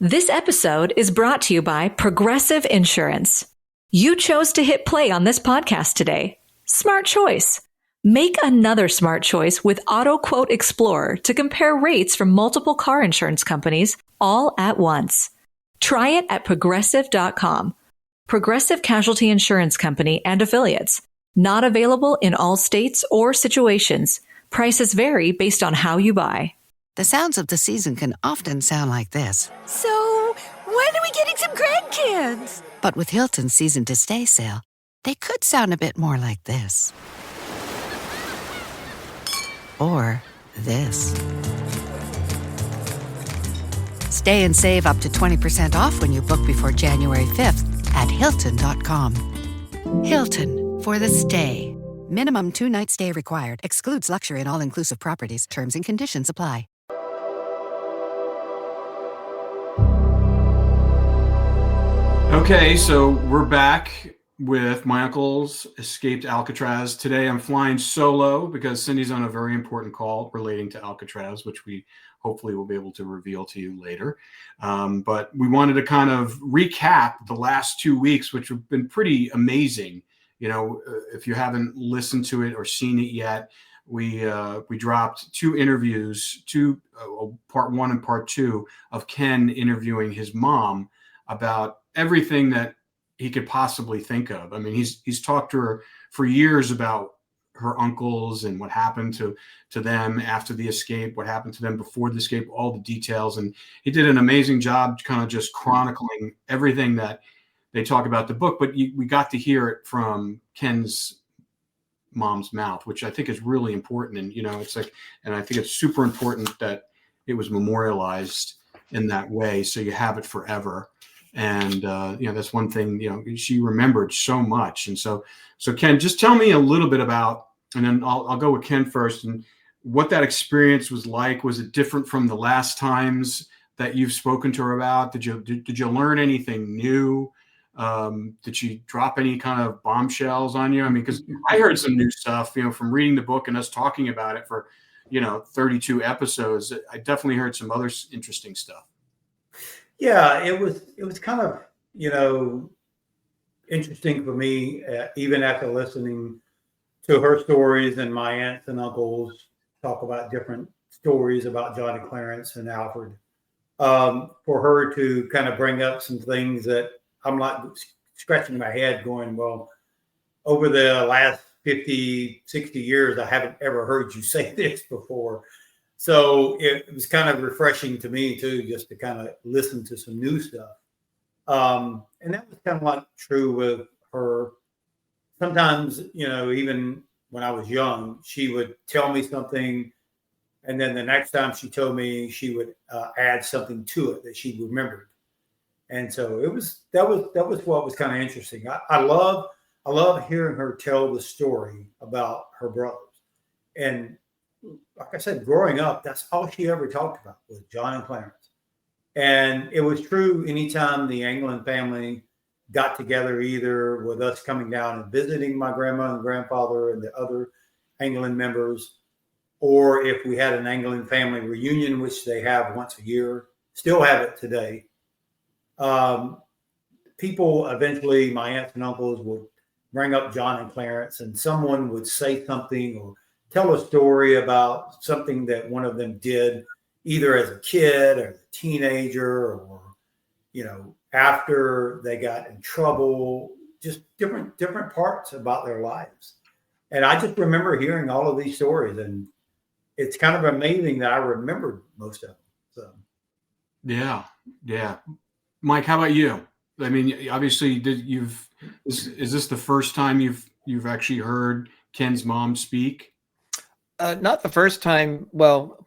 This episode is brought to you by Progressive Insurance. You chose to hit play on this podcast today. Smart choice. Make another smart choice with Auto Quote Explorer to compare rates from multiple car insurance companies all at once. Try it at progressive.com. Progressive Casualty Insurance Company and Affiliates. Not available in all states or situations. Prices vary based on how you buy. The sounds of the season can often sound like this. So, when are we getting some grandkids? But with Hilton's Season to Stay sale, they could sound a bit more like this. Or this. Stay and save up to 20% off when you book before January 5th at Hilton.com. Hilton, for the stay. Minimum 2-night stay required. Excludes luxury and all-inclusive properties. Terms and conditions apply. Okay, so we're back with My Uncle's Escaped Alcatraz. Today I'm flying solo because Cindy's on a very important call relating to Alcatraz, which we hopefully will be able to reveal to you later. But we wanted to kind of recap the last 2 weeks, which have been pretty amazing. You know, if you haven't listened to it or seen it yet, we dropped 2 interviews, part 1 and part 2 of Ken interviewing his mom about everything that he could possibly think of. I mean, he's talked to her for years about her uncles and what happened to them after the escape, what happened to them before the escape, all the details. And he did an amazing job kind of just chronicling everything that they talk about the book. But we got to hear it from Ken's mom's mouth, which I think is really important. And, you know, it's like, and I think it's super important that it was memorialized in that way. So you have it forever. And, you know, that's one thing, you know, she remembered so much. And so Ken, just tell me a little bit about, and then I'll go with Ken first, and what that experience was like. Was it different from the last times that you've spoken to her about? Did you learn anything new? Did she drop any kind of bombshells on you? I mean, because I heard some new stuff, you know, from reading the book and us talking about it for, you know, 32 episodes. I definitely heard some other interesting stuff. Yeah, it was kind of, you know, interesting for me, even after listening to her stories and my aunts and uncles talk about different stories about Johnny Clarence and Alfred, for her to kind of bring up some things that I'm like scratching my head going, well, over the last 50, 60 years, I haven't ever heard you say this before. So it was kind of refreshing to me too, just to kind of listen to some new stuff. And that was kind of like true with her. Sometimes, you know, even when I was young, she would tell me something, and then the next time she told me, she would add something to it that she remembered. And so that was what was kind of interesting. I love hearing her tell the story about her brothers. And like I said, growing up, that's all she ever talked about was John and Clarence. And it was true anytime the Anglin family got together, either with us coming down and visiting my grandma and grandfather and the other Anglin members, or if we had an Anglin family reunion, which they have once a year, still have it today. People eventually, my aunts and uncles would bring up John and Clarence, and someone would say something or tell a story about something that one of them did, either as a kid or a teenager, or, you know, after they got in trouble, just different parts about their lives. And I just remember hearing all of these stories, and it's kind of amazing that I remembered most of them. So, yeah. Mike, how about you? I mean, obviously, is this the first time you've actually heard Ken's mom speak? Not the first time. Well,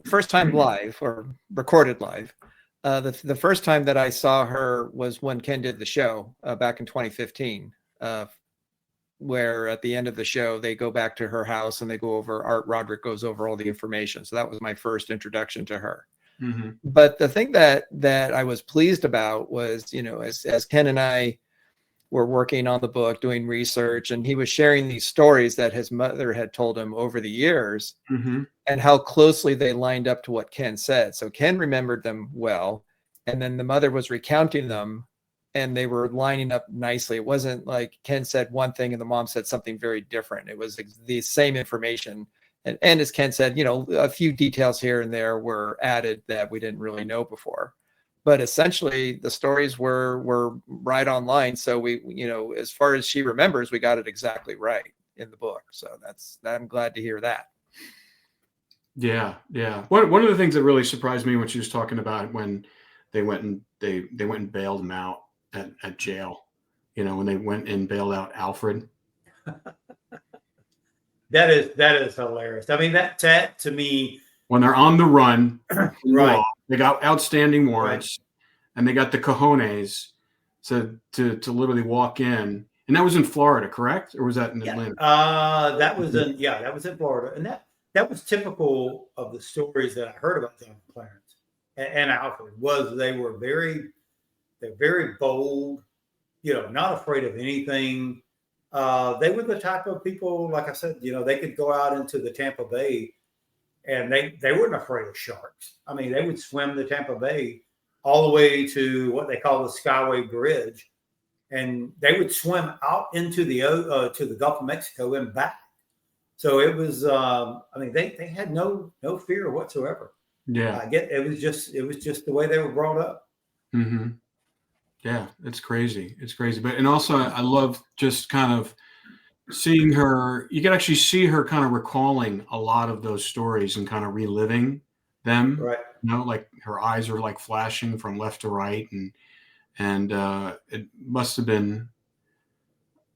first time live or recorded live. The first time that I saw her was when Ken did the show back in 2015, where at the end of the show, they go back to her house and they go over, Art Roderick goes over all the information. So that was my first introduction to her. Mm-hmm. But the thing that I was pleased about was, you know, as Ken and I were working on the book, doing research, and he was sharing these stories that his mother had told him over the years, mm-hmm. and how closely they lined up to what Ken said. So Ken remembered them well. and then the mother was recounting them, and they were lining up nicely. It wasn't like Ken said one thing and the mom said something very different. It was the same information. And as Ken said, a few details here and there were added that we didn't really know before. But essentially, the stories were right on line. So we, as far as she remembers, we got it exactly right in the book. So I'm glad to hear that. Yeah. One of the things that really surprised me when she was talking about when they went and bailed him out at jail, when they went and bailed out Alfred. That is hilarious. I mean, that to me, when they're on the run, right? They got outstanding warrants, right, and they got the cojones to literally walk in. And that was in Florida, correct? Or was that in Atlanta? That was in Florida, and that was typical of the stories that I heard about John Clarence and Alfred. Was they're very bold, not afraid of anything. They were the type of people, like I said, they could go out into the Tampa Bay and they weren't afraid of sharks. I mean, they would swim the Tampa Bay all the way to what they call the Skyway Bridge, and they would swim out into to the Gulf of Mexico and back. So it was, they had no fear whatsoever. Yeah, it was just the way they were brought up. Mm-hmm. Yeah, it's crazy. And also I love just kind of seeing her. You can actually see her kind of recalling a lot of those stories and kind of reliving them. Right. Like her eyes are like flashing from left to right, and it must have been.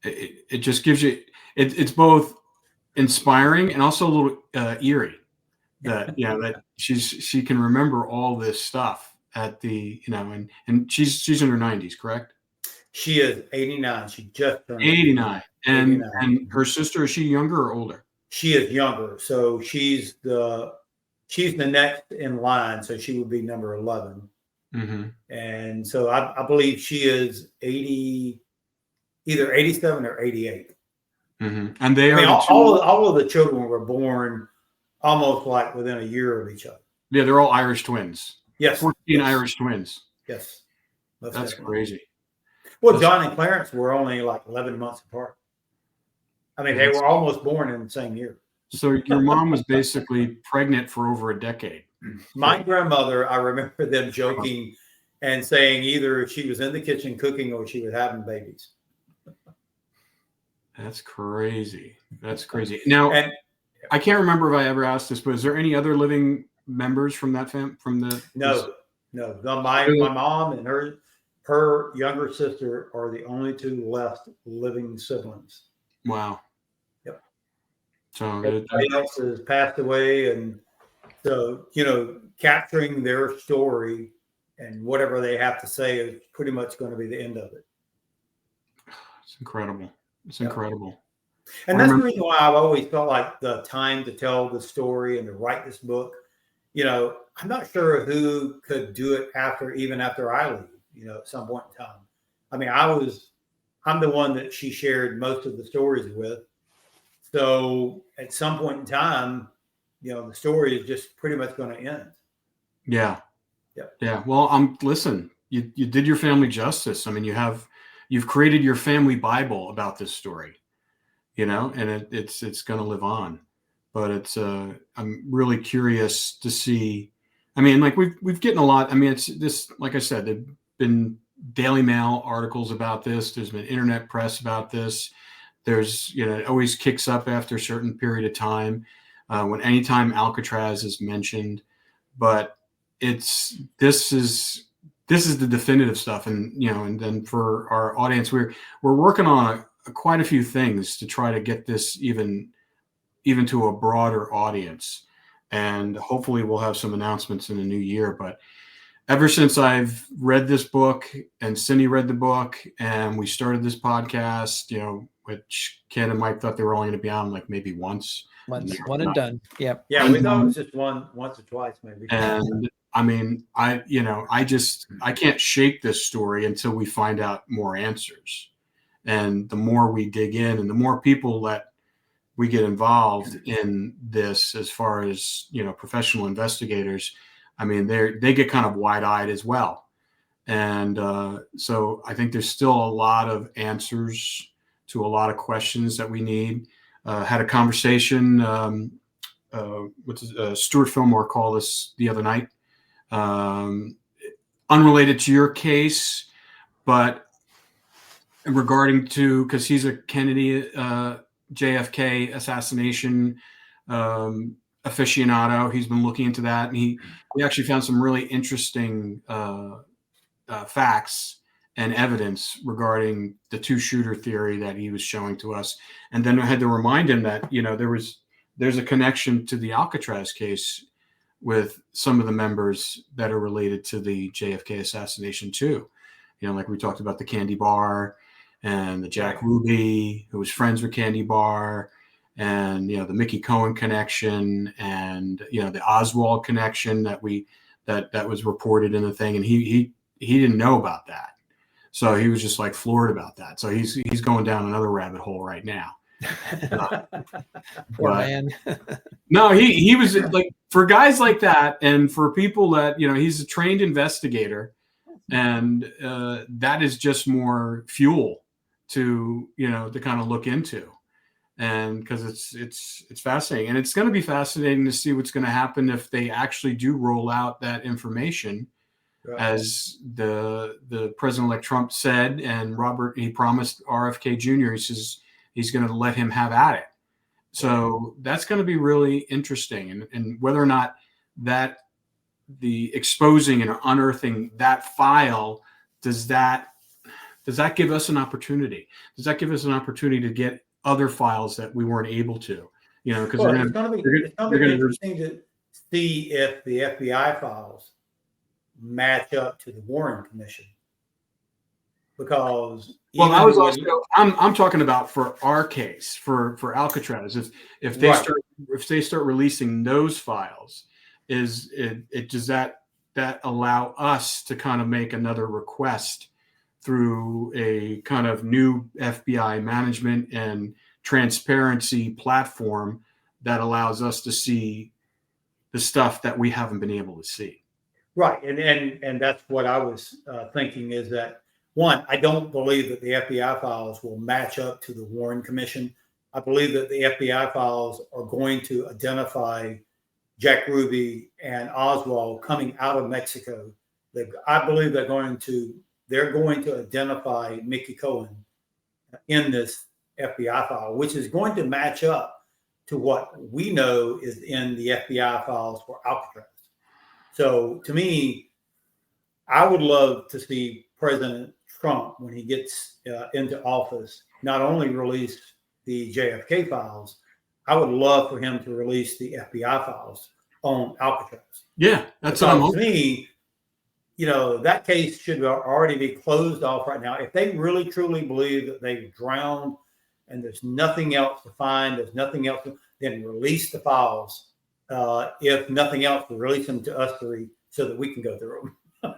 It just gives you. It's both inspiring and also a little eerie. That that she can remember all this stuff at the and she's in her 90s, correct? She is 89. She just turned 89. 89. And her sister, is she younger or older? She is younger, so she's the next in line, so she would be number 11. Mm-hmm. And so I believe she is 80, either 87 or 88. Mm-hmm. And they all of the children were born almost like within a year of each other. Yeah, they're all Irish twins. Yes. 14 Irish twins. Yes. That's crazy. Well, John and Clarence were only like 11 months apart. I mean, they were almost born in the same year. So your mom was basically pregnant for over a decade. My grandmother, I remember them joking and saying either she was in the kitchen cooking or she was having babies. That's crazy. Now, I can't remember if I ever asked this, but is there any other living members from that No. My mom and her younger sister are the only two left living siblings. Wow. Yep. So everybody else has passed away, and so capturing their story and whatever they have to say is pretty much going to be the end of it. It's incredible. Incredible. And that's the reason why I've always felt like the time to tell the story and to write this book. I'm not sure who could do it even after I leave, at some point in time. I mean, I'm the one that she shared most of the stories with. So at some point in time, the story is just pretty much going to end. Yeah. Yeah. Well, listen, you did your family justice. I mean, you've created your family Bible about this story, and it's going to live on. But I'm really curious to see. I mean, like we've gotten a lot. I mean, it's this, like I said, there've been Daily Mail articles about this. There's been internet press about this. There's, it always kicks up after a certain period of time anytime Alcatraz is mentioned. But this is the definitive stuff, and then for our audience, we're working on quite a few things to try to get this even to a broader audience, and hopefully we'll have some announcements in the new year. But ever since I've read this book and Cindy read the book and we started this podcast, which Ken and Mike thought they were only going to be on like maybe once. One and done. Yep. Yeah, we thought it was just once or twice maybe. And I mean, I can't shake this story until we find out more answers. And the more we dig in and the more people that we get involved in this, as far as, professional investigators, I mean, they get kind of wide-eyed as well. And so I think there's still a lot of answers to a lot of questions that we need. Had a conversation with Stuart Fillmore called us the other night, unrelated to your case, but regarding to, because he's a Kennedy JFK assassination aficionado. He's been looking into that, and he actually found some really interesting facts and evidence regarding the two-shooter theory that he was showing to us. And then I had to remind him that, there's a connection to the Alcatraz case with some of the members that are related to the JFK assassination too. Like we talked about the Candy Bar and the Jack Ruby, who was friends with Candy Bar, and, the Mickey Cohen connection, and, the Oswald connection that was reported in the thing. And he didn't know about that. So he was just like floored about that. So he's going down another rabbit hole right now. Poor man. No, he was like, for guys like that, and for people that, he's a trained investigator, and that is just more fuel to, to kind of look into. And because it's fascinating, and it's going to be fascinating to see what's going to happen if they actually do roll out that information. Right. As the President-elect Trump said, and he promised RFK Jr., he says he's going to let him have at it. So that's going to be really interesting. And whether or not that the exposing and unearthing that file, does that give us an opportunity? Does that give us an opportunity to get other files that we weren't able to? Because it's going to be interesting to see if the FBI files match up to the Warren Commission, because I'm talking about for our case, for Alcatraz, if they start releasing those files, does that allow us to kind of make another request through a kind of new FBI management and transparency platform that allows us to see the stuff that we haven't been able to see? Right. And that's what I was thinking, is that, one, I don't believe that the FBI files will match up to the Warren Commission. I believe that the FBI files are going to identify Jack Ruby and Oswald coming out of Mexico. I believe they're going to identify Mickey Cohen in this FBI file, which is going to match up to what we know is in the FBI files for Alcatraz. So to me, I would love to see President Trump, when he gets into office, not only release the JFK files, I would love for him to release the FBI files on Alcatraz. Yeah, that's what I'm hoping. To me, that case should already be closed off right now. If they really truly believe that they've drowned and there's nothing else to find, then release the files. If nothing else, we'll release them to us three so that we can go through them.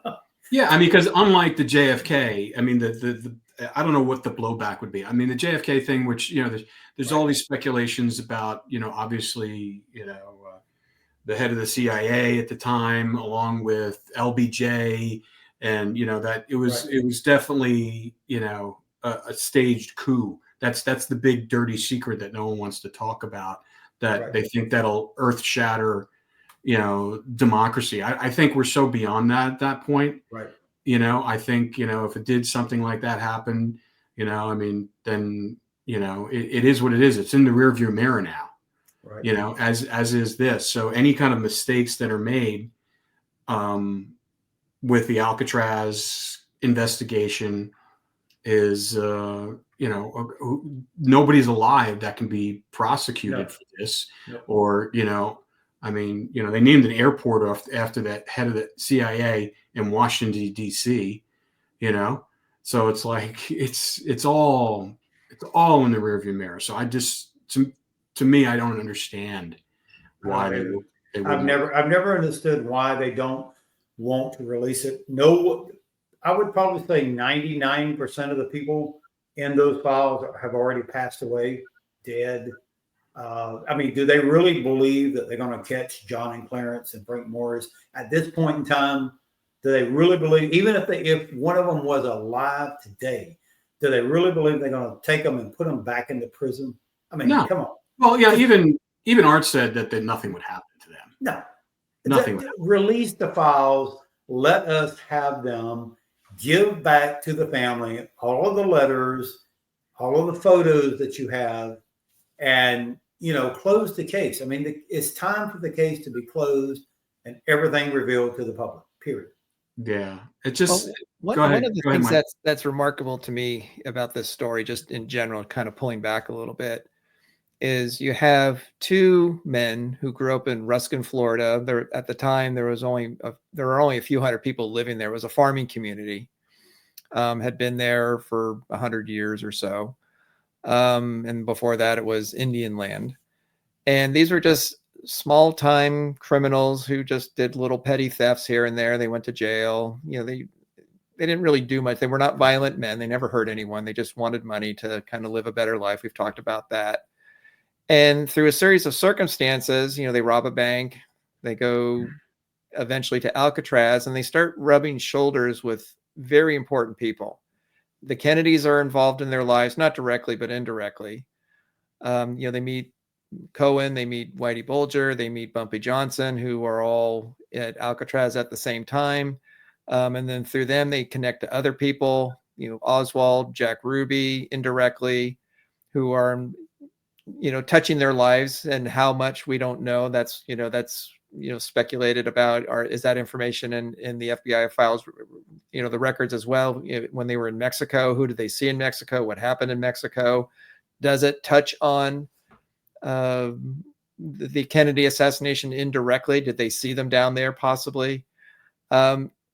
Yeah, because unlike the JFK, the I don't know what the blowback would be. The JFK thing, which there's all these speculations about, obviously, the head of the CIA at the time, along with LBJ, and that it was definitely a staged coup. That's the big dirty secret that no one wants to talk about. That they think that'll earth shatter, democracy. I think we're so beyond that at that point. Right. I think, if it did something like that happen, then, it is what it is. It's in the rearview mirror now, right. As is this. So any kind of mistakes that are made with the Alcatraz investigation is, nobody's alive that can be prosecuted for this. Or, they named an airport after that head of the CIA in Washington, D.C., so it's like, it's all in the rearview mirror. So I just, to me, I don't understand why they I've never understood why they don't want to release it. No, I would probably say 99% of the people in those files have already passed away, dead. Do they really believe that they're going to catch John and Clarence and Frank Morris at this point in time? Do they really believe, even if one of them was alive today, do they really believe they're going to take them and put them back into prison? I mean, No. come on. Well, yeah, even Art said that nothing would happen to them. No. Nothing would happen. Release the files. Let us have them. Give back to the family all of the letters, all of the photos that you have, and, close the case. I mean, it's time for the case to be closed and everything revealed to the public, period. Yeah. It just, one of the things that's remarkable to me about this story, just in general, kind of pulling back a little bit, is you have two men who grew up in Ruskin, Florida. At the time, there were only a few hundred people living there. It was a farming community, had been there for 100 years or so. And before that, it was Indian land. And these were just small-time criminals who just did little petty thefts here and there. They went to jail. They didn't really do much. They were not violent men. They never hurt anyone. They just wanted money to kind of live a better life. We've talked about that. And through a series of circumstances, they rob a bank. They go eventually to Alcatraz, and they start rubbing shoulders with very important people. The Kennedys are involved in their lives, not directly, but indirectly. They meet Cohen, they meet Whitey Bulger, they meet Bumpy Johnson, who are all at Alcatraz at the same time. And then through them, they connect to other people, Oswald, Jack Ruby, indirectly, who are, touching their lives, and how much we don't know. That's speculated about, or is that information in the FBI files, the records as well. When they were in Mexico, who did they see in Mexico? What happened in Mexico? Does it touch on the Kennedy assassination indirectly? Did they see them down there possibly?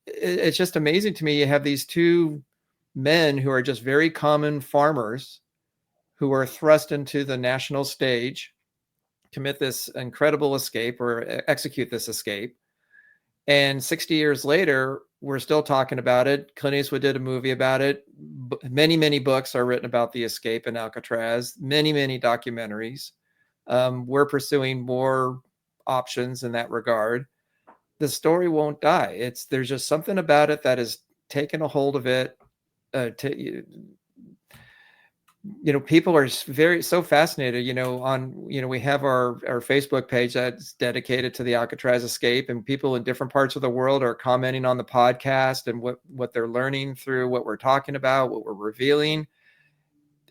It's just amazing to me. You have these two men who are just very common farmers who are thrust into the national stage, commit this incredible escape or execute this escape. And 60 years later, we're still talking about it. Clint Eastwood did a movie about it. Many, many books are written about the escape in Alcatraz, many, many documentaries. We're pursuing more options in that regard. The story won't die. There's just something about it that has taken a hold of it. People are so fascinated, we have our Facebook page that's dedicated to the Alcatraz escape, and people in different parts of the world are commenting on the podcast and what they're learning through what we're talking about, what we're revealing.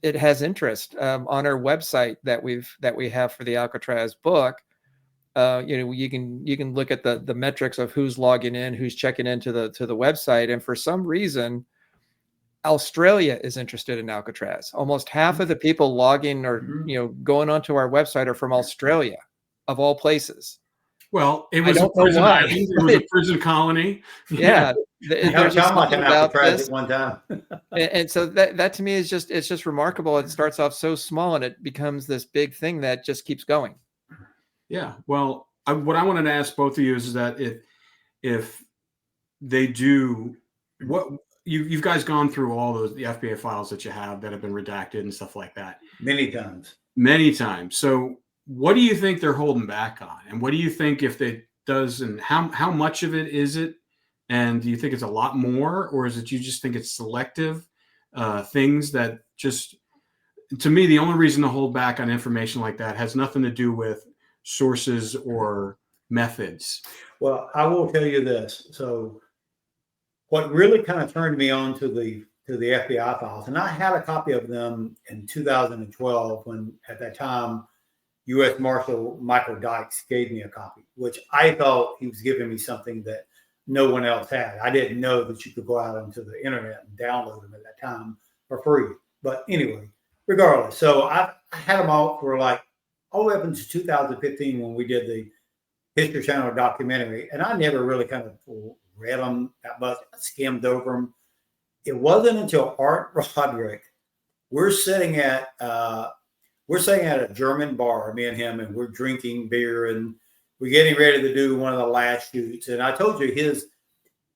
It has interest. On our website that we have for the Alcatraz book, you can look at the metrics of who's logging in, who's checking into the website. And for some reason, Australia is interested in Alcatraz. Almost half of the people logging or going onto our website are from Australia, of all places. Well, it was a prison island. It was a prison colony. Yeah, there's just something about this at one time. and so that to me is just remarkable. It starts off so small and it becomes this big thing that just keeps going. Yeah. Well, what I wanted to ask both of you is that if they do, what you've guys gone through all the FBI files that you have that have been redacted and stuff like that many times. So what do you think they're holding back on, and what do you think if they does, and how much of it is it, and do you think it's a lot more, or is it you just think it's selective things that just, to me, the only reason to hold back on information like that has nothing to do with sources or methods? Well, I will tell you this. So what really kind of turned me on to the FBI files, and I had a copy of them in 2012 when, at that time, U.S. Marshal Michael Dykes gave me a copy, which I thought he was giving me something that no one else had. I didn't know that you could go out onto the internet and download them at that time for free. But anyway, regardless, so I had them all for like all the way up into 2015 when we did the History Channel documentary, and I never really kind of read them that much. I skimmed over them. It wasn't until Art Roderick, we're sitting at a German bar, me and him, and we're drinking beer and we're getting ready to do one of the last shoots. And I told you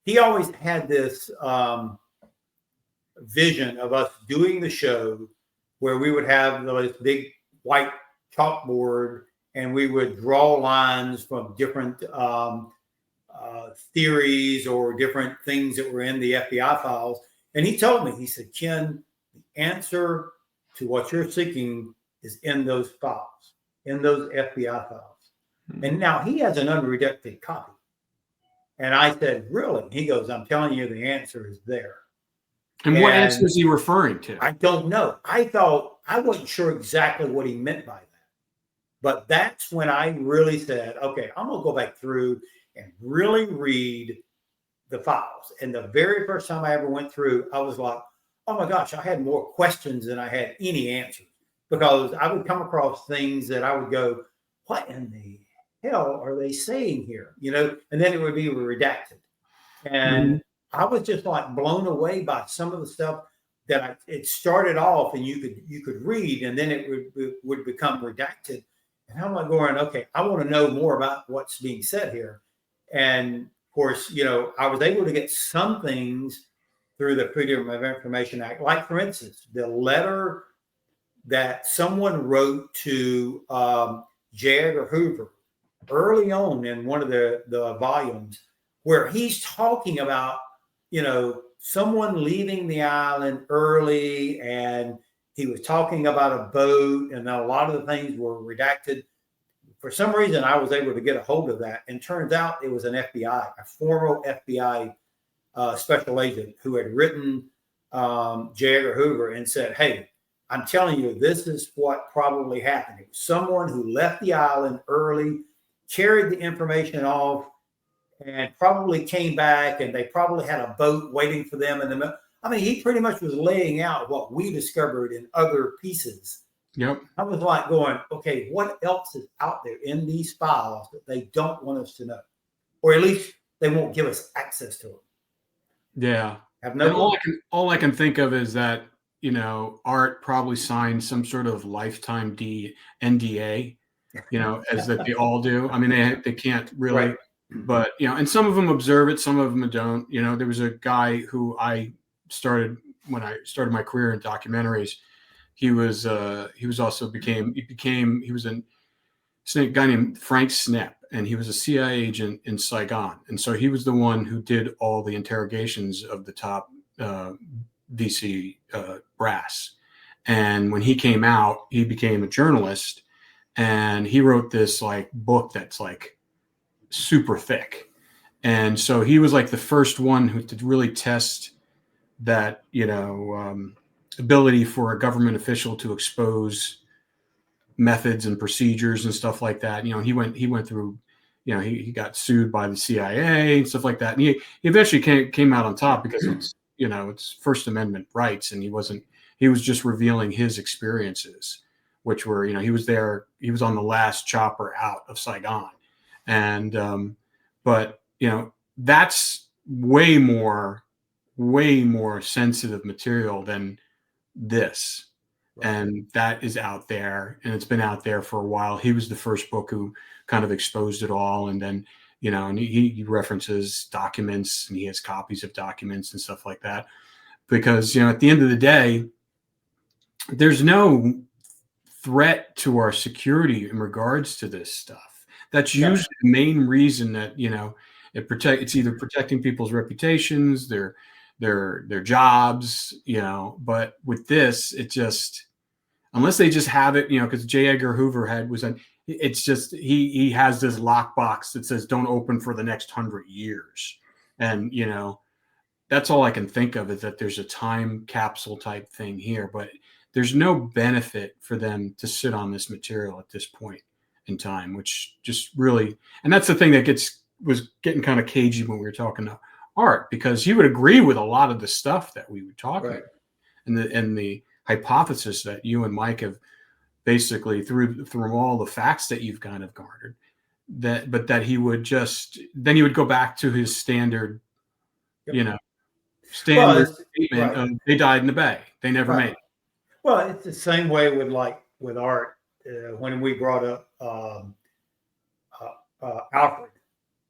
he always had this vision of us doing the show where we would have this big white chalkboard and we would draw lines from different theories or different things that were in the FBI files. And he told me, he said, Ken, the answer to what you're seeking is in those files, in those FBI files. Mm-hmm. And now he has an unredacted copy. And I said, really? He goes, I'm telling you, the answer is there. And what answer is he referring to? I don't know. I wasn't sure exactly what he meant by that. But that's when I really said, okay, I'm going to go back through and really read the files. And the very first time I ever went through, I was like, oh my gosh, I had more questions than I had any answers, because I would come across things that I would go, what in the hell are they saying here? And then it would be redacted. And I was just like blown away by some of the stuff that it started off and you could read, and then it would become redacted. And I'm like going, okay, I want to know more about what's being said here. And of course, I was able to get some things through the Freedom of Information Act, like for instance, the letter that someone wrote to J. Edgar Hoover early on in one of the volumes, where he's talking about, someone leaving the island early, and he was talking about a boat, and a lot of the things were redacted. For some reason, I was able to get a hold of that, and turns out it was an FBI, a former FBI special agent who had written J. Edgar Hoover and said, hey, I'm telling you, this is what probably happened. It was someone who left the island early, carried the information off, and probably came back, and they probably had a boat waiting for them. He pretty much was laying out what we discovered in other pieces. Yep. I was like going, okay, what else is out there in these files that they don't want us to know? Or at least they won't give us access to them. Yeah. All I can think of is that, Art probably signed some sort of lifetime NDA, as that they all do. They can't really, right. But, and some of them observe it, some of them don't. There was a guy who I started when I started my career in documentaries. He was a guy named Frank Snepp, and he was a CIA agent in Saigon. And so he was the one who did all the interrogations of the top VC brass. And when he came out, he became a journalist, and he wrote this book that's super thick. And so he was the first one who to really test that, ability for a government official to expose methods and procedures and stuff like that. He went through, he got sued by the CIA and stuff like that. And he eventually came out on top because it's First Amendment rights. And he was just revealing his experiences, which were, he was on the last chopper out of Saigon. And, but that's way more sensitive material than this. Right. And that is out there, and it's been out there for a while. He was the first book who kind of exposed it all. And then, and he references documents, and he has copies of documents and stuff like that, because, at the end of the day, there's no threat to our security in regards to this stuff. That's usually the main reason that, it's either protecting people's reputations, their jobs, but with this, it just, unless they just have it, because J. Edgar Hoover it's just, he has this lockbox that says, don't open for the next 100 years. And, that's all I can think of, is that there's a time capsule type thing here, but there's no benefit for them to sit on this material at this point in time, which just really, and that's the thing that was getting kind of cagey when we were talking to Art, because he would agree with a lot of the stuff that we were talking about, and the hypothesis that you and Mike have basically through all the facts that you've kind of garnered, but that he would then he would go back to his standard, statement of they died in the bay, they never made it. Well, it's the same way with Art when we brought up Alfred.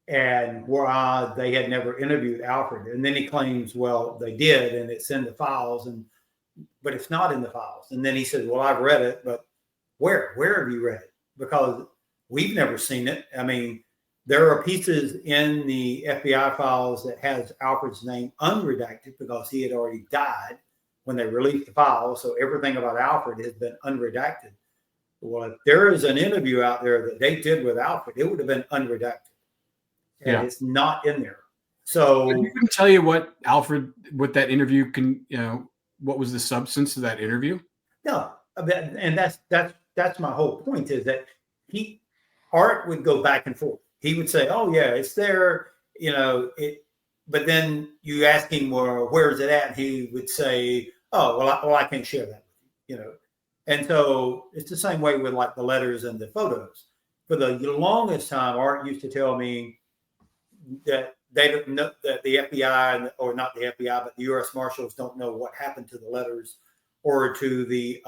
And where they had never interviewed Alfred, and then he claims, well, they did, and it's in the files, but it's not in the files. And then he said, well, I've read it, but where have you read it? Because we've never seen it. There are pieces in the FBI files that has Alfred's name unredacted because he had already died when they released the file. So everything about Alfred has been unredacted. Well, if there is an interview out there that they did with Alfred, it would have been unredacted. And it's not in there. So I couldn't tell you what that interview what was the substance of that interview? No, and that's my whole point is that Art would go back and forth. He would say, "Oh yeah, it's there," but then you ask him, "Well, where is it at?" And he would say, "Oh, well, I can't share that with you," And so it's the same way with like the letters and the photos. For the longest time, Art used to tell me that they don't know, that the FBI, or not the FBI, but the U.S. Marshals don't know what happened to the letters or to the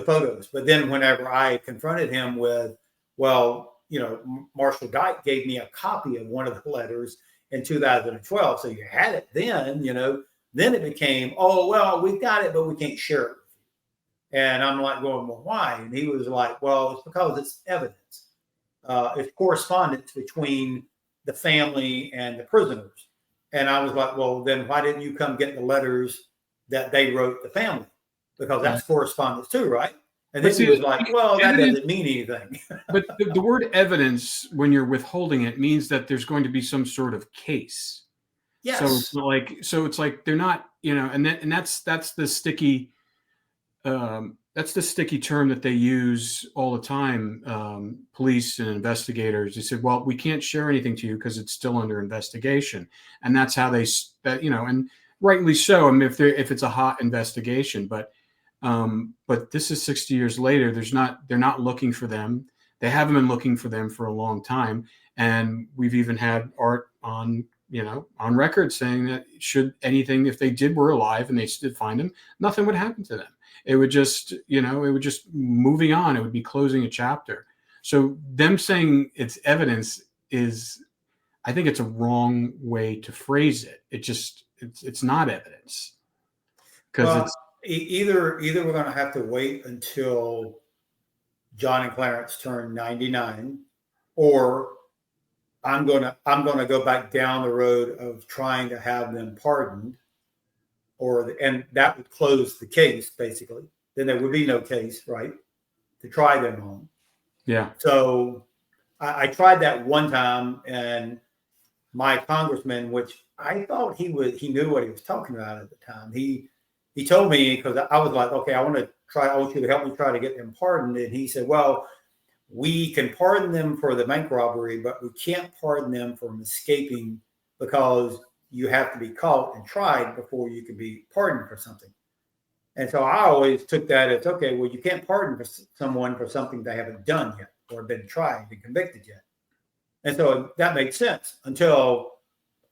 photos. But then whenever I confronted him with, well, Marshall Dyke gave me a copy of one of the letters in 2012, so you had it then, then it became, oh, well, we've got it, but we can't share it with you. And I'm like, well, why? And he was like, well, it's because it's evidence. It's correspondence between the family and the prisoners. And I was like, well, then why didn't you come get the letters that they wrote the family? Because that's correspondence too, right? And then he was like, well, that doesn't mean anything. But the word evidence, when you're withholding it, means that there's going to be some sort of case. Yes. So it's like they're not, and that's the sticky that's the sticky term that they use all the time. Police and investigators, they said, well, we can't share anything to you because it's still under investigation. And that's how and rightly so. I mean, if it's a hot investigation, but this is 60 years later, they're not looking for them. They haven't been looking for them for a long time. And we've even had Art on record saying that if they were alive and they did find them, nothing would happen to them. It would just moving on. It would be closing a chapter. So them saying it's evidence I think it's a wrong way to phrase it. It's not evidence. Because either we're going to have to wait until John and Clarence turn 99, or I'm going to go back down the road of trying to have them pardoned, and that would close the case, basically. Then there would be no case, right, to try them on. Yeah. So I tried that one time, and my congressman, which I thought he knew what he was talking about at the time. He told me, because I was like, okay, I want you to help me try to get them pardoned. And he said, well, we can pardon them for the bank robbery, but we can't pardon them from escaping because you have to be caught and tried before you can be pardoned for something. And so I always took that as, okay, well, you can't pardon someone for something they haven't done yet or been tried and convicted yet. And so that makes sense until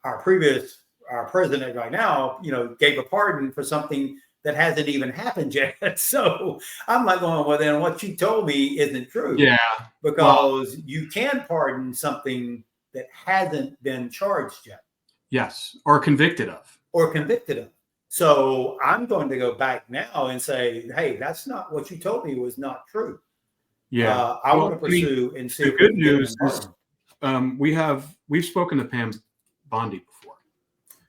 our president right now, gave a pardon for something that hasn't even happened yet. So I'm like going, well, then what you told me isn't true. Yeah. Because you can pardon something that hasn't been charged yet. Yes. Or convicted of. So I'm going to go back now and say, hey, that's not what you told me was not true. Yeah. I want to pursue and see. The good news is we've spoken to Pam Bondi before.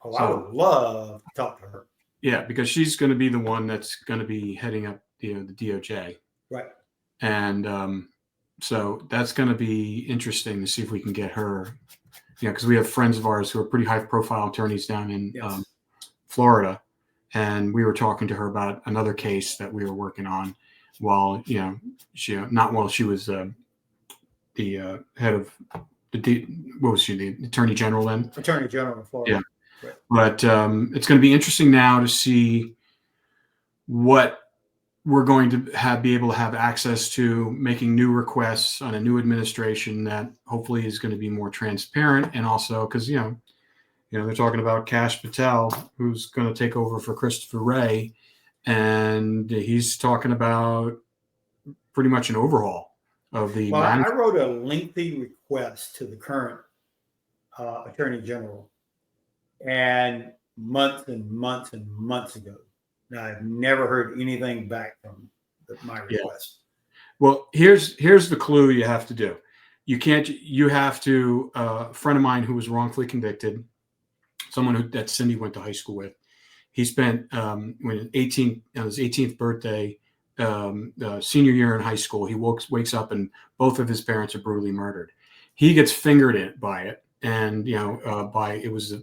Oh, I would love to talk to her. Yeah, because she's going to be the one that's going to be heading up the DOJ. Right. And so that's going to be interesting to see if we can get her, because we have friends of ours who are pretty high profile attorneys down in Florida. And we were talking to her about another case that we were working on while she was the head of what was she, the Attorney General then? Attorney General of Florida. Yeah. Right. But it's going to be interesting now to see what we're going to be able to have access to, making new requests on a new administration that hopefully is going to be more transparent. And also because, they're talking about Kash Patel, who's going to take over for Christopher Wray. And he's talking about pretty much an overhaul of the. Well, I wrote a lengthy request to the current Attorney General, and months and months and months ago. Now, I've never heard anything back from my request. Well, here's the clue you have to do. you have to, a friend of mine who was wrongfully convicted, someone that Cindy went to high school with, he spent, on his 18th birthday, senior year in high school, he wakes up and both of his parents are brutally murdered. He gets fingered by it. And, it was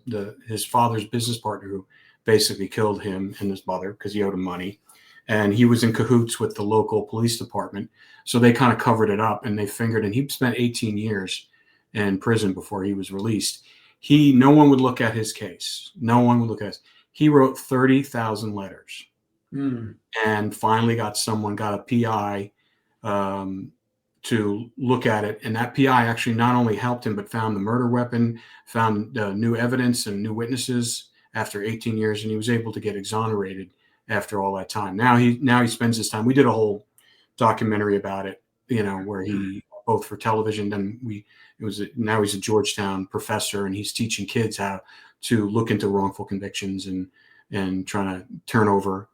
his father's business partner who basically killed him and his mother because he owed him money. And he was in cahoots with the local police department. So they kind of covered it up and they fingered, and he spent 18 years in prison before he was released. No one would look at his case. No one would look at it. He wrote 30,000 letters and finally got a PI to look at it. And that PI actually not only helped him, but found the murder weapon, found new evidence and new witnesses after 18 years. And he was able to get exonerated after all that time. Now he spends his time. We did a whole documentary about it, where he, both for television, now he's a Georgetown professor and he's teaching kids how to look into wrongful convictions and trying to turn over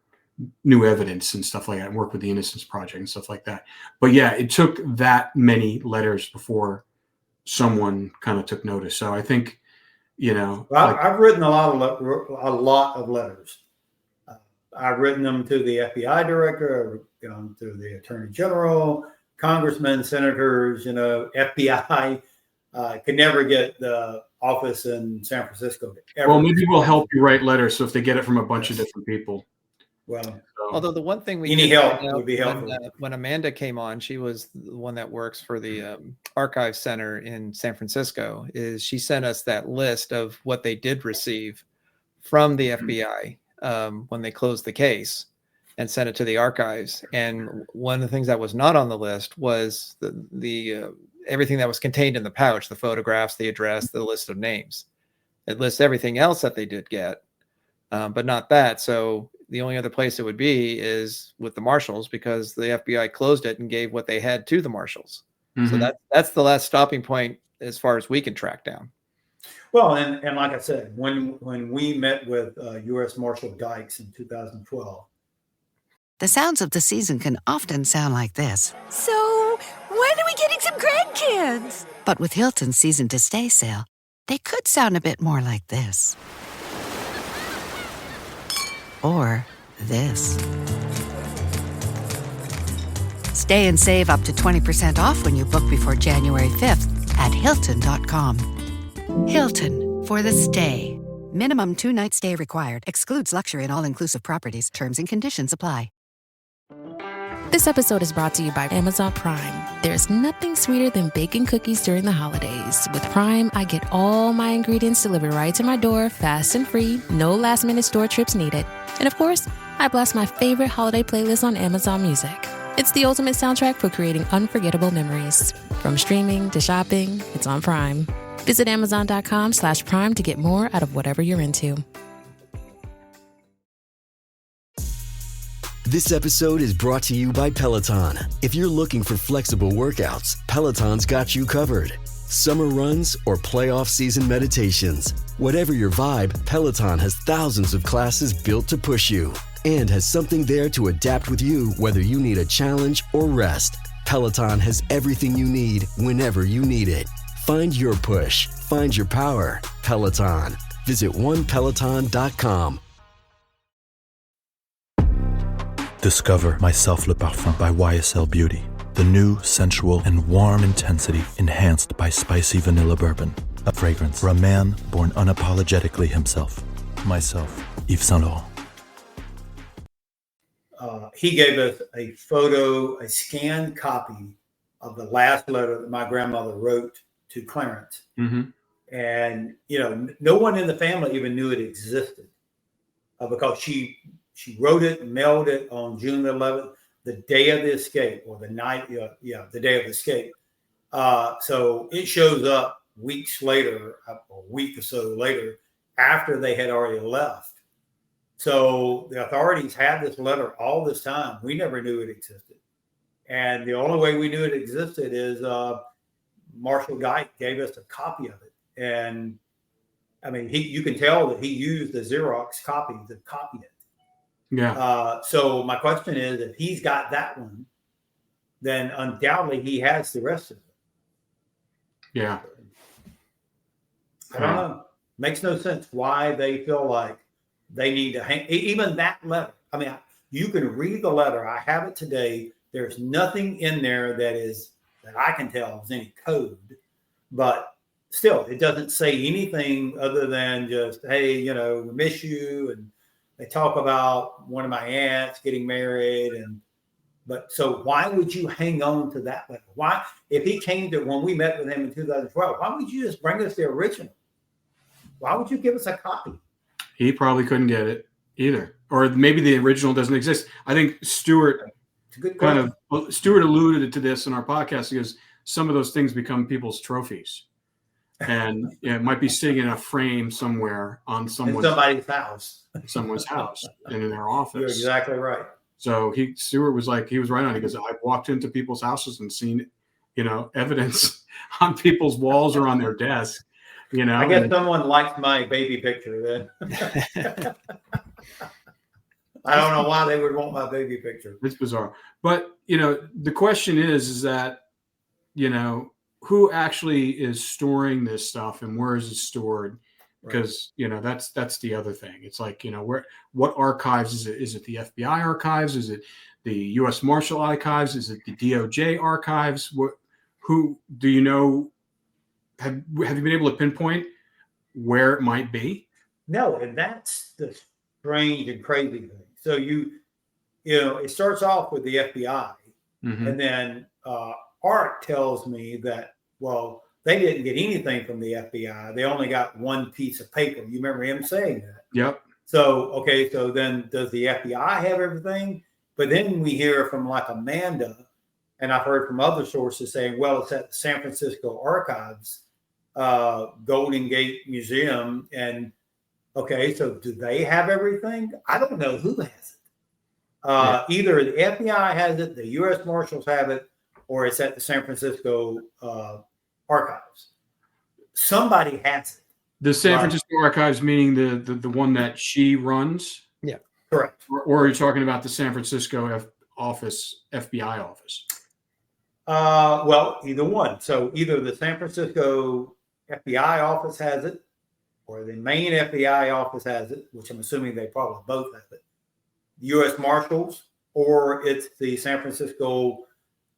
new evidence and stuff like that, and work with the Innocence Project and stuff like that. But yeah, it took that many letters before someone kind of took notice. So I think, I've written a lot of letters. I've written them to the FBI director, to the attorney general, congressmen, senators, FBI. Could never get the office in San Francisco. Well, maybe we'll help you write letters. So if they get it from a bunch of different people. Well, although the one thing we any did help find out would be helpful. when Amanda came on, she was the one that works for the Archive Center in San Francisco, is she sent us that list of what they did receive from the FBI when they closed the case and sent it to the archives. And one of the things that was not on the list was the everything that was contained in the pouch, the photographs, the address, the list of names. It lists everything else that they did get, but not that. So the only other place it would be is with the marshals, because the FBI closed it and gave what they had to the marshals. So that's the last stopping point as far as we can track down. Well, and like I said, when we met with U.S. Marshal Dykes in 2012. The sounds of the season can often sound like this. So, when are we getting some grandkids? But with Hilton's season to stay sale, they could sound a bit more like this. Or this. Stay and save up to 20% off when you book before January 5th at Hilton.com. Hilton, for the stay. Minimum 2-night stay required. Excludes luxury and all-inclusive properties. Terms and conditions apply. This episode is brought to you by Amazon Prime. There's nothing sweeter than baking cookies during the holidays. With Prime, I get all my ingredients delivered right to my door, fast and free, no last-minute store trips needed. And of course, I blast my favorite holiday playlist on Amazon Music. It's the ultimate soundtrack for creating unforgettable memories. From streaming to shopping, it's on Prime. Visit Amazon.com/Prime to get more out of whatever you're into. This episode is brought to you by Peloton. If you're looking for flexible workouts, Peloton's got you covered. Summer runs or playoff season meditations. Whatever your vibe, Peloton has thousands of classes built to push you and has something there to adapt with you whether you need a challenge or rest. Peloton has everything you need whenever you need it. Find your push. Find your power. Peloton. Visit onepeloton.com. Discover My Self Le Parfum by YSL Beauty. The new, sensual, and warm intensity enhanced by spicy vanilla bourbon. A fragrance for a man born unapologetically himself. Myself, Yves Saint Laurent. He gave us a scanned copy of the last letter that my grandmother wrote to Clarence. And, no one in the family even knew it existed because she wrote it and mailed it on June 11th, the day of the escape, or the night, the day of the escape. So it shows up weeks later, a week or so later, after they had already left. So the authorities had this letter all this time. We never knew it existed. And the only way we knew it existed is Marshall Dyke gave us a copy of it. And I mean, you can tell that he used the Xerox copy to copy it. Yeah. So my question is, if he's got that one, then undoubtedly he has the rest of it. Yeah. I don't know. Makes no sense why they feel like they need to hang. Even that letter. I mean, you can read the letter. I have it today. There's nothing in there that I can tell is any code, but still, it doesn't say anything other than just, hey, we miss you. And they talk about one of my aunts getting married. But so why would you hang on to that letter? Why, if he came to, when we met with him in 2012, why would you just bring us the original? Why would you give us a copy? He probably couldn't get it either. Or maybe the original doesn't exist. I think Stuart Stuart alluded to this in our podcast because some of those things become people's trophies. And it might be sitting in a frame somewhere on someone's house and in their office. You're exactly right. So Stuart was like, he was right on. He goes, I've walked into people's houses and seen, evidence on people's walls or on their desk. I guess someone liked my baby picture then. I don't know why they would want my baby picture. It's bizarre. But, the question is that, who actually is storing this stuff and where is it stored? Because, that's the other thing. It's like, what archives is it? Is it the FBI archives? Is it the U.S. Marshal archives? Is it the DOJ archives? Who do you know? Have you been able to pinpoint where it might be? No, and that's the strange and crazy thing. So it starts off with the FBI, and then Art tells me that, well, they didn't get anything from the FBI. They only got one piece of paper. You remember him saying that? Yep. So then does the FBI have everything? But then we hear from like Amanda, and I've heard from other sources saying, well, it's at the San Francisco Archives, Golden Gate Museum. And so do they have everything? I don't know who has it. Either the FBI has it, the U.S. Marshals have it, or it's at the San Francisco Archives. Somebody has it. The San Francisco Archives, meaning the one that she runs? Yeah, correct. Or are you talking about the San Francisco FBI office? Well, either one. So either the San Francisco FBI office has it, or the main FBI office has it, which I'm assuming they probably both have it. The U.S. Marshals, or it's the San Francisco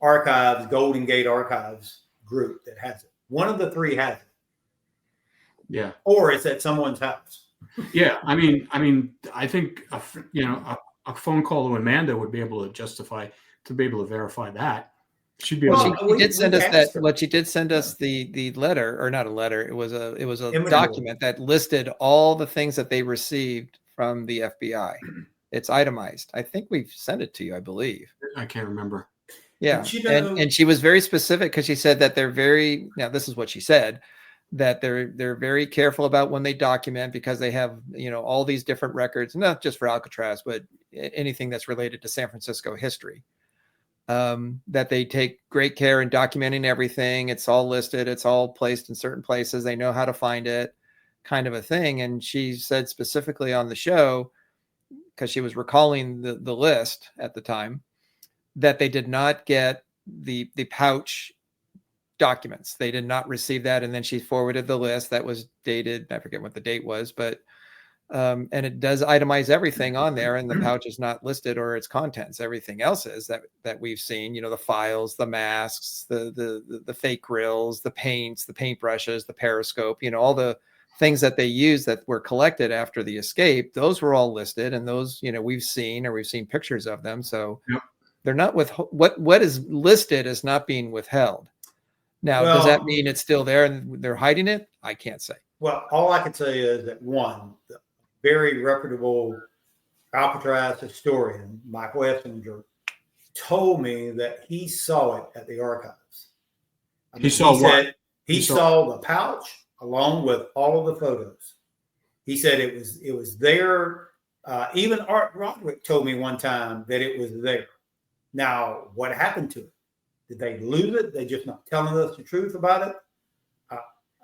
Archives, Golden Gate Archives group that has it. One of the three has it. Yeah. Or it's at someone's house. Yeah. I mean, I think, a phone call to Amanda would be able to be able to verify that. She'd be able she did send us that. Well, she did send us the letter, or not a letter. It was a document that listed all the things that they received from the FBI. It's itemized. I think we've sent it to you, I believe. I can't remember. Yeah. And she was very specific because she said that this is what she said, that they're very careful about when they document because they have, all these different records, not just for Alcatraz, but anything that's related to San Francisco history. That they take great care in documenting everything. It's all listed. It's all placed in certain places. They know how to find it, kind of a thing. And she said specifically on the show, because she was recalling the list at the time, that they did not get the pouch documents. They did not receive that. And then she forwarded the list that was dated. I forget what the date was, but and it does itemize everything on there, and the pouch is not listed or its contents. Everything else is that we've seen, the files, the masks, the fake grills, the paints, the paintbrushes, the periscope, all the things that they use that were collected after the escape. Those were all listed, and those, we've seen pictures of them. So they're not with what is listed is not being withheld. Now, does that mean it's still there and they're hiding it? I can't say. Well, all I can say is that one, very reputable Alcatraz historian, Michael Essinger, told me that he saw it at the archives. He saw the pouch along with all of the photos. He said it was there. Even Art Roderick told me one time that it was there. Now, what happened to it? Did they lose it? They just not telling us the truth about it?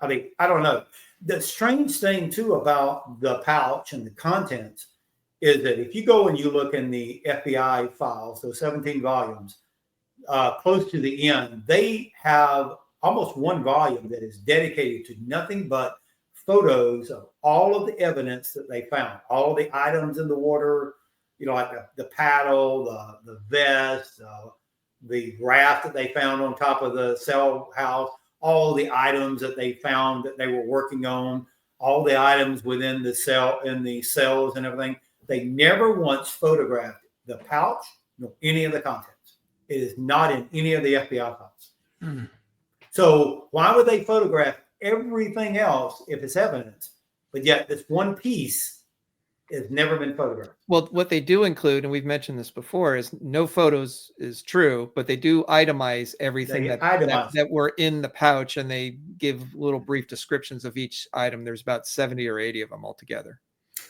I don't know. The strange thing, too, about the pouch and the contents is that if you go and you look in the FBI files, those 17 volumes, close to the end, they have almost one volume that is dedicated to nothing but photos of all of the evidence that they found, all the items in the water, like the paddle, the vest, the raft that they found on top of the cell house, all the items that they found that they were working on, all the items within the cell, in the cells and everything. They never once photographed the pouch nor any of the contents. It is not in any of the FBI files. Mm. So why would they photograph everything else if it's evidence? But yet this one piece has never been photographed. Well, what they do include, and we've mentioned this before, is no photos is true, but they do itemize everything that were in the pouch, and they give little brief descriptions of each item. There's about 70 or 80 of them altogether.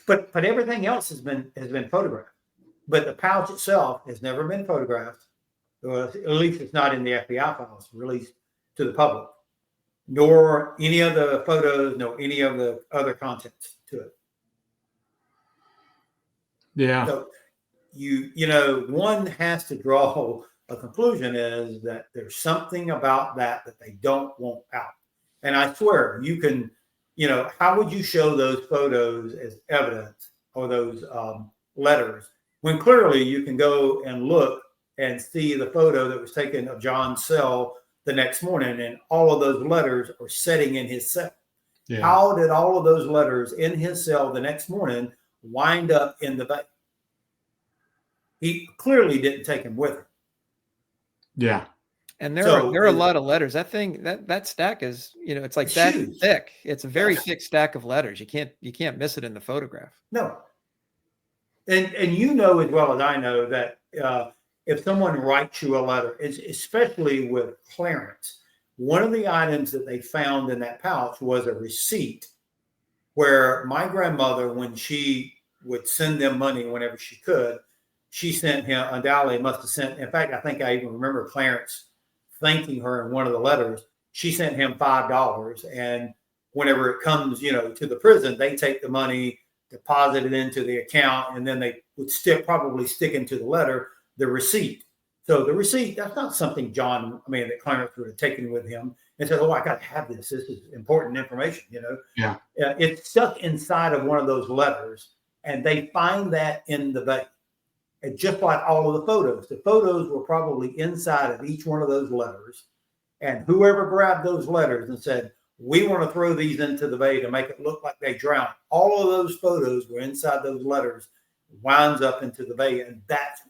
But everything else has been photographed. But the pouch itself has never been photographed. Or at least it's not in the FBI files released to the public, nor any of the photos, nor any of the other contents to it. Yeah. So one has to draw a conclusion is that there's something about that they don't want out. And I swear you can, how would you show those photos as evidence or those letters when clearly you can go and look and see the photo that was taken of John's cell the next morning, and all of those letters are sitting in his cell. Yeah. How did all of those letters in his cell the next morning wind up in the bay? He clearly didn't take him with him. Yeah. And there are a lot of letters. That thing, that stack is, it's like that thick. It's a very thick stack of letters. You can't miss it in the photograph. No. And as well as I know that if someone writes you a letter, especially with Clarence, one of the items that they found in that pouch was a receipt where my grandmother, when she would send them money whenever she could, she sent him, undoubtedly must have sent, in fact, I think I even remember Clarence thanking her in one of the letters. She sent him $5. And whenever it comes, to the prison, they take the money, deposit it into the account, and then they would probably stick into the letter the receipt. So the receipt, that's not something that Clarence would have taken with him and said, oh, I got to have this. This is important information, Yeah. It's stuck inside of one of those letters, and they find that in the bay. And just like all of the photos were probably inside of each one of those letters. And whoever grabbed those letters and said, we want to throw these into the bay to make it look like they drowned, all of those photos were inside those letters, winds up into the bay. And that's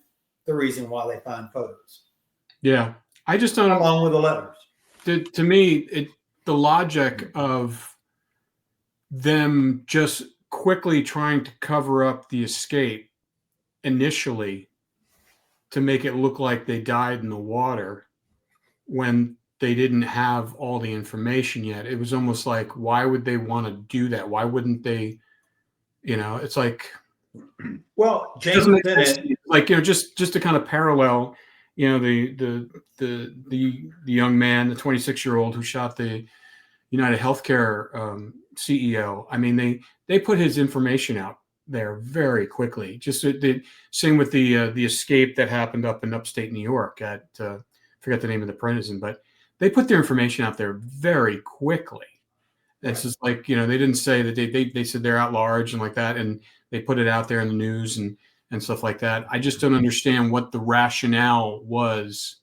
the reason why they find photos. Yeah. I just don't. Along with the letters. To me, the logic of them just quickly trying to cover up the escape initially to make it look like they died in the water when they didn't have all the information yet. It was almost like, why would they want to do that? Why wouldn't they, it's like, well, James Bennett, like, just to kind of parallel, the young man, the 26-year-old who shot the United Healthcare CEO. I mean, they put his information out there very quickly. Just the same with the escape that happened up in upstate New York at forget the name of the prison, but they put their information out there very quickly. It's just like, they didn't say that they said they're at large and like that, and they put it out there in the news and stuff like that. I just don't understand what the rationale was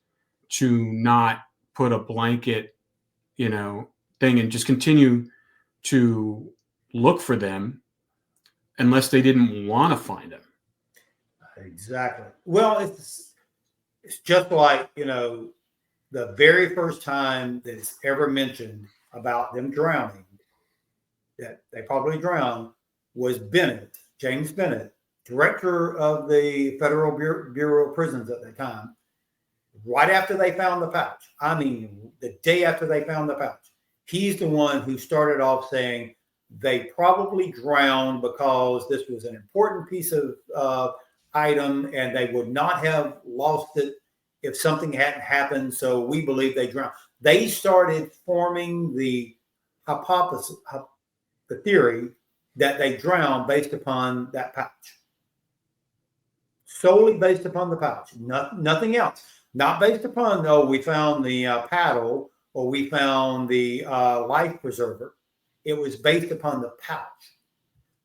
to not put a blanket, thing and just continue to look for them unless they didn't want to find them. Exactly. Well, it's just like, the very first time that it's ever mentioned about them drowning, that they probably drowned, was Bennett, James Bennett, director of the Federal Bureau of Prisons at the time. Right after they found the pouch, the day after they found the pouch, he's the one who started off saying they probably drowned because this was an important piece of item and they would not have lost it if something hadn't happened. So we believe they drowned. They started forming the hypothesis, the theory that they drowned based upon that pouch. Solely based upon the pouch, nothing else. Not based upon, we found the paddle or we found the life preserver, it was based upon the pouch.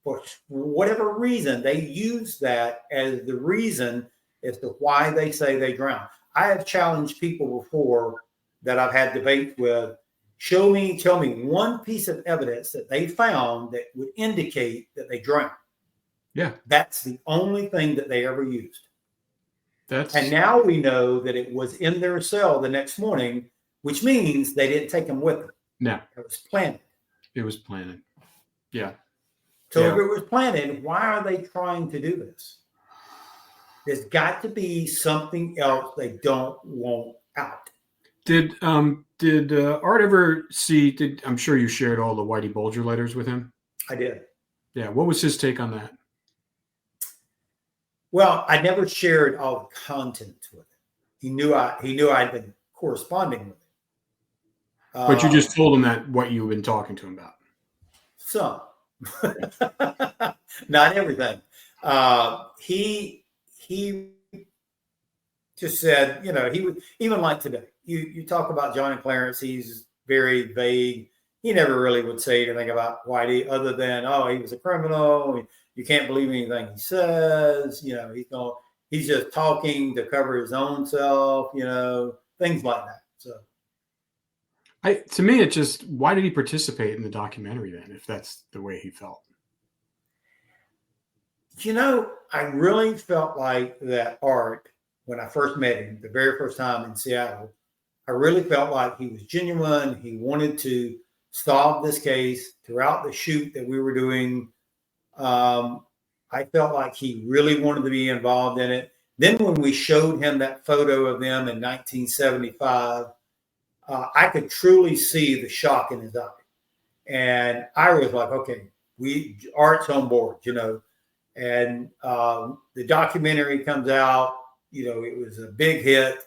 For whatever reason, they use that as the reason as to why they say they drowned. I have challenged people before that I've had debates with. Tell me one piece of evidence that they found that would indicate that they drowned. Yeah. That's the only thing that they ever used. And now we know that it was in their cell the next morning, which means they didn't take them with them. No. It was planted. It was planted. Yeah. So if it was planted, why are they trying to do this? There's got to be something else they don't want out. Did Art ever see? I'm sure you shared all the Whitey Bulger letters with him. I did. Yeah. What was his take on that? Well, I never shared all the content with him. He knew I'd been corresponding with him. But you just told him that what you've been talking to him about. Some, not everything. He just said, he would, even like today, you talk about Johnny Clarence, he's very vague. He never really would say anything about Whitey other than, he was a criminal. You can't believe anything he says. He's just talking to cover his own self, things like that. So to me, it's just, why did he participate in the documentary then, if that's the way he felt? I really felt like that Art, when I first met him, the very first time in Seattle, I really felt like he was genuine. He wanted to solve this case throughout the shoot that we were doing. I felt like he really wanted to be involved in it. Then when we showed him that photo of them in 1975, I could truly see the shock in his eye. And I was like, okay, Art's on board, and the documentary comes out, it was a big hit.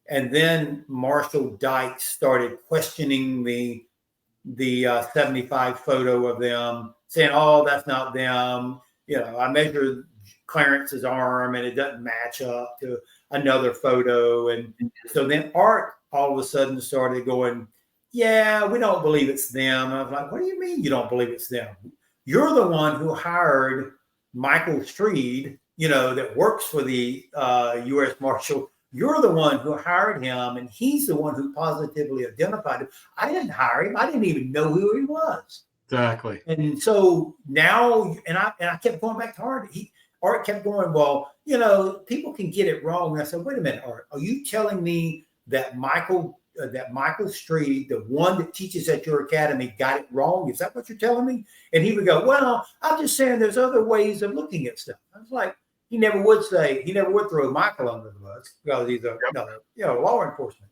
And then Marshall Dykes started questioning the 75 photo of them, saying, that's not them. I measured Clarence's arm and it doesn't match up to another photo. And so then Art all of a sudden started going, yeah, we don't believe it's them. And I was like, what do you mean you don't believe it's them? You're the one who hired Michael Streed, that works for the U.S. Marshal. You're the one who hired him, and he's the one who positively identified him. I didn't hire him. I didn't even know who he was. Exactly. And so now, and I kept going back to Art. Art kept going, well, people can get it wrong. And I said, wait a minute, Art, are you telling me that Michael Streed, the one that teaches at your academy, got it wrong? Is that what you're telling me? And he would go, well, I'm just saying there's other ways of looking at stuff. I was like, he never would throw Michael under the bus because he's law enforcement.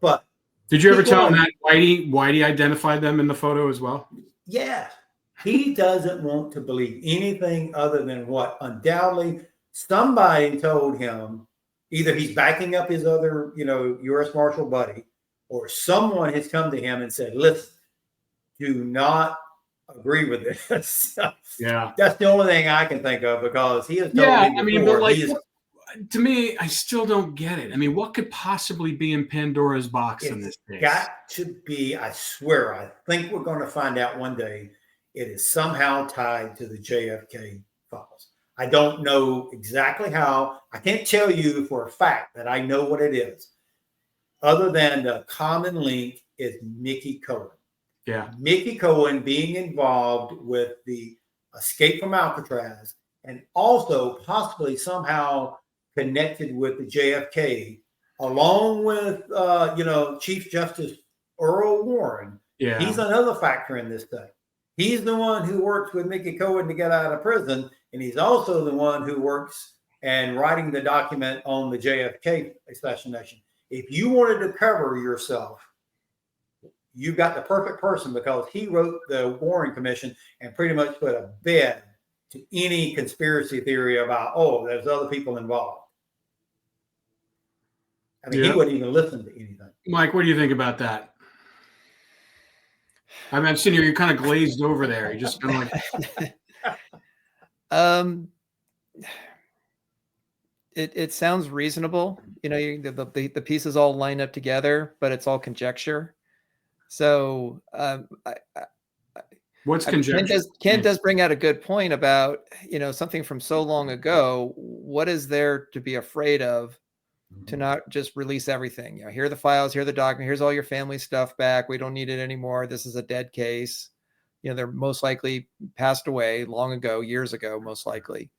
But did you ever tell him that Whitey identified them in the photo as well? Yeah. He doesn't want to believe anything other than what undoubtedly somebody told him. Either he's backing up his other, U.S. Marshal buddy, or someone has come to him and said, listen, do not agree with this. Yeah. That's the only thing I can think of, because he has told me before. To me, I still don't get it. I mean, what could possibly be in Pandora's box in this case? Got to be, I swear, I think we're going to find out one day, it is somehow tied to the JFK files. I don't know exactly how. I can't tell you for a fact that I know what it is, other than the common link is Mickey Cohen. Yeah. Mickey Cohen being involved with the escape from Alcatraz, and also possibly somehow connected with the JFK, along with, Chief Justice Earl Warren. Yeah. He's another factor in this thing. He's the one who works with Mickey Cohen to get out of prison. And he's also the one who works and writing the document on the JFK assassination. If you wanted to cover yourself, you got the perfect person, because he wrote the Warren Commission and pretty much put a bed to any conspiracy theory about, there's other people involved. I mean, He wouldn't even listen to anything. Mike, what do you think about that? I mean, I'm sitting here, you're kind of glazed over there. You're just kind of like... It sounds reasonable. The pieces all line up together, but it's all conjecture. So What's I mean, conjecture? Ken does bring out a good point about, something from so long ago. What is there to be afraid of to not just release everything? Here are the files, here are the document, here's all your family stuff back. We don't need it anymore. This is a dead case. They're most likely passed away long ago, years ago, most likely.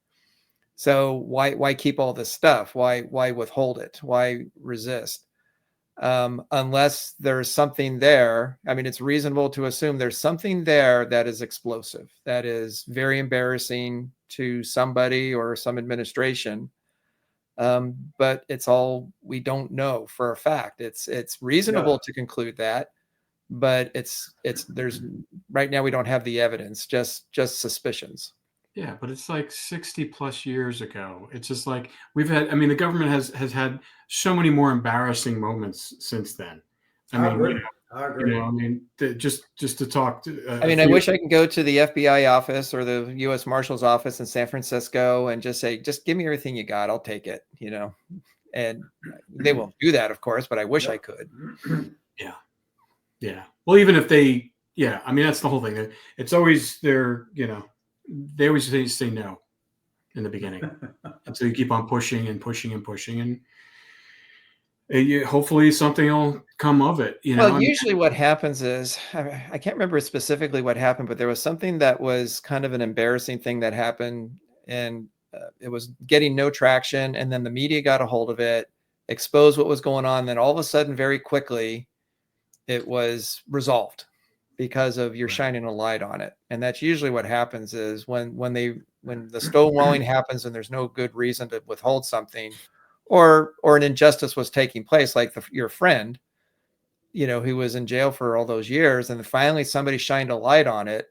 So why keep all this stuff? Why withhold it? Why resist? Unless there's something there. I mean, it's reasonable to assume there's something there that is explosive, that is very embarrassing to somebody or some administration. But it's all, we don't know for a fact. It's reasonable to conclude that, but there's right now we don't have the evidence, just suspicions. Yeah, but it's like 60 plus years ago. It's just like the government has had so many more embarrassing moments since then. I agree. Just to talk to. I wish I could go to the FBI office or the U.S. Marshal's office in San Francisco and just say, just give me everything you got. I'll take it, and they won't do that, of course, but I wish I could. Yeah. Yeah. Well, even if they, that's the whole thing. It's always they always say no in the beginning. And so you keep on pushing and pushing and pushing, and hopefully something will come of it. Well, usually what happens is, I can't remember specifically what happened, but there was something that was kind of an embarrassing thing that happened, and it was getting no traction. And then the media got a hold of it, exposed what was going on. Then all of a sudden, very quickly, it was resolved because of you're shining a light on it. And that's usually what happens is when the stonewalling happens and there's no good reason to withhold something, or an injustice was taking place, like your friend, who was in jail for all those years, and then finally somebody shined a light on it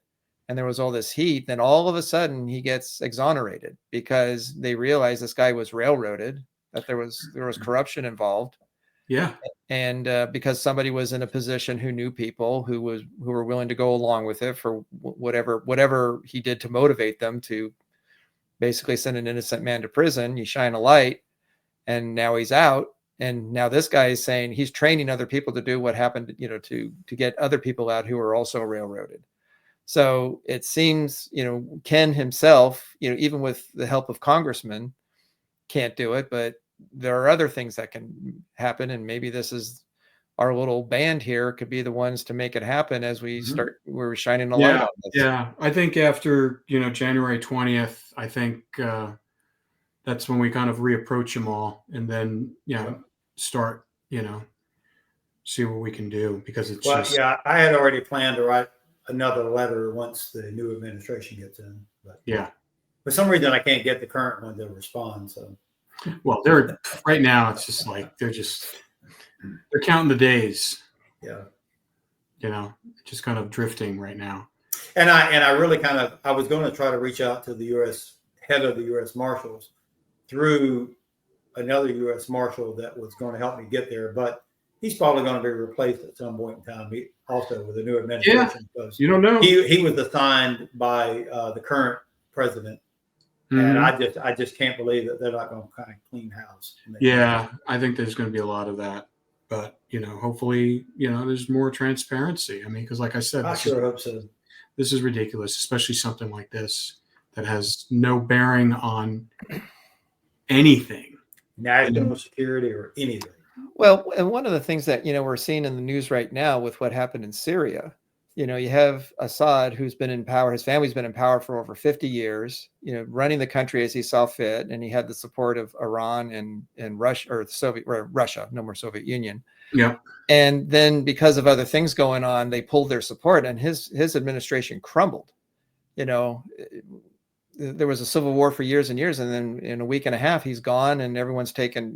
and there was all this heat, then all of a sudden he gets exonerated because they realized this guy was railroaded, that there was corruption involved. Yeah. And because somebody was in a position who knew people who were willing to go along with it for whatever he did to motivate them to basically send an innocent man to prison, you shine a light, and now he's out. And now this guy is saying he's training other people to do what happened, to get other people out who are also railroaded. So it seems, Ken himself, even with the help of congressmen, can't do it, but there are other things that can happen. And maybe this is our little band here could be the ones to make it happen as we we're shining a light on this. Yeah. I think after, January 20th, I think that's when we kind of reapproach them all and then, start, see what we can do, because it's I had already planned to write another letter once the new administration gets in. But for some reason, I can't get the current one to respond. So. Well, they're right now. It's just like they're counting the days. Yeah, just kind of drifting right now. And I really I was going to try to reach out to the U.S. head of the U.S. Marshals through another U.S. Marshal that was going to help me get there, but he's probably going to be replaced at some point in time. Also with the new administration, because you don't know. He was assigned by the current president. And I just can't believe that they're not going to kind of clean house. Yeah, I think there's going to be a lot of that. But, hopefully, there's more transparency. I mean, because like I said, I sure hope so. This is ridiculous, especially something like this that has no bearing on anything. National security or anything. Well, and one of the things that, we're seeing in the news right now with what happened in Syria, you have Assad, who's been in power. His family's been in power for over 50 years, running the country as he saw fit. And he had the support of Iran and Russia, or Russia, no more Soviet Union. Yeah. And then because of other things going on, they pulled their support, and his administration crumbled. There was a civil war for years and years. And then in a week and a half, he's gone, and everyone's taken,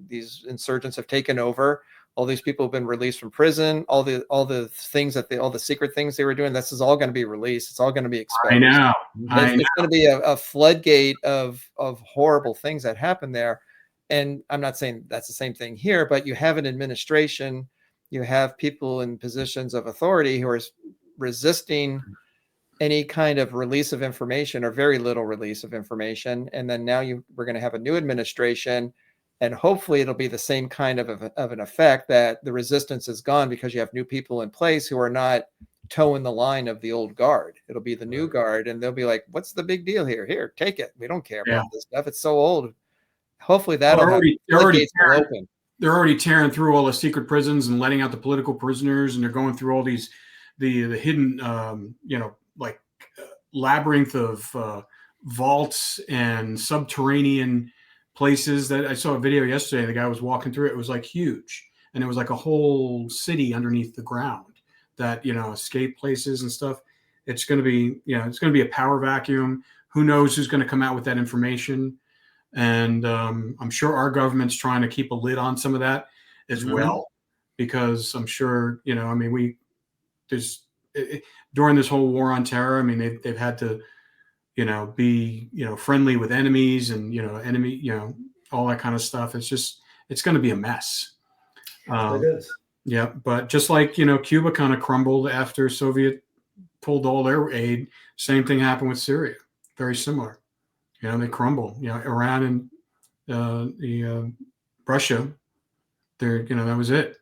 these insurgents have taken over. All these people have been released from prison. All the things all the secret things they were doing, this is all going to be released. It's all going to be exposed. I know. It's going to be a floodgate of horrible things that happen there. And I'm not saying that's the same thing here, but you have an administration, you have people in positions of authority who are resisting any kind of release of information, or very little release of information. And then now we're going to have a new administration. And hopefully it'll be the same kind of an effect, that the resistance is gone because you have new people in place who are not toeing the line of the old guard. It'll be the new guard, and they'll be like, what's the big deal here? Here, take it. We don't care about this stuff. It's so old. Hopefully that'll they're already tearing through all the secret prisons and letting out the political prisoners, and they're going through all these the hidden labyrinth of vaults and subterranean places. That I saw a video yesterday. The guy was walking through it. It was like huge, and it was like a whole city underneath the ground that, escape places and stuff. It's going to be, it's going to be a power vacuum. Who knows who's going to come out with that information? And I'm sure our government's trying to keep a lid on some of that as well, because I'm sure, during this whole war on terror, I mean, they've had to, be, friendly with enemies and, all that kind of stuff. It's going to be a mess. It is. Yeah. But just like, Cuba kind of crumbled after Soviet pulled all their aid, same thing happened with Syria. Very similar. They crumble. Iran and Russia, that was it.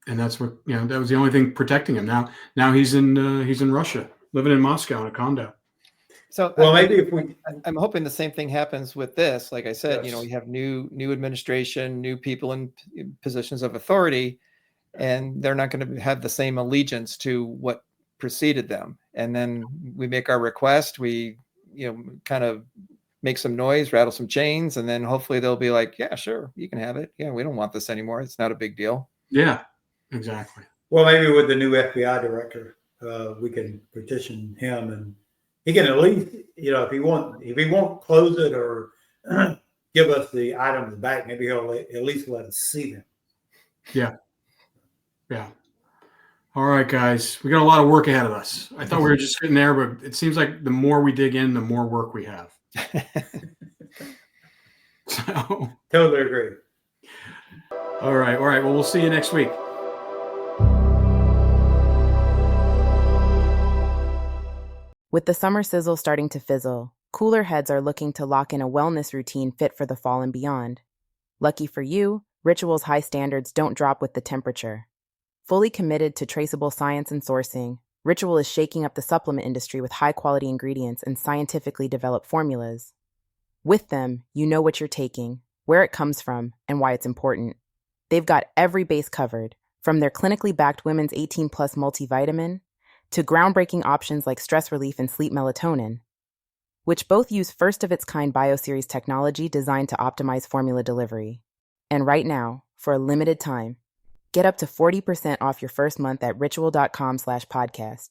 And that's what, that was the only thing protecting him. Now he's in Russia, living in Moscow in a condo. So I'm hoping the same thing happens with this. Like I said, we have new administration, new people in positions of authority, and they're not going to have the same allegiance to what preceded them. And then we make our request, we, kind of make some noise, rattle some chains, and then hopefully they'll be like, yeah, sure, you can have it. Yeah, we don't want this anymore. It's not a big deal. Yeah, exactly. Well, maybe with the new FBI director, we can petition him, and he can at least, if he won't close it or give us the items back, maybe he'll at least let us see them. Yeah. Yeah. All right, guys, we got a lot of work ahead of us. I thought we were just sitting there, but it seems like the more we dig in, the more work we have. So totally agree. All right. Well, we'll see you next week. With the summer sizzle starting to fizzle, cooler heads are looking to lock in a wellness routine fit for the fall and beyond. Lucky for you, Ritual's high standards don't drop with the temperature. Fully committed to traceable science and sourcing, Ritual is shaking up the supplement industry with high-quality ingredients and scientifically developed formulas. With them, you know what you're taking, where it comes from, and why it's important. They've got every base covered, from their clinically backed Women's 18+ multivitamin to groundbreaking options like stress relief and sleep melatonin, which both use first-of-its-kind BioSeries technology designed to optimize formula delivery. And right now, for a limited time, get up to 40% off your first month at ritual.com/podcast.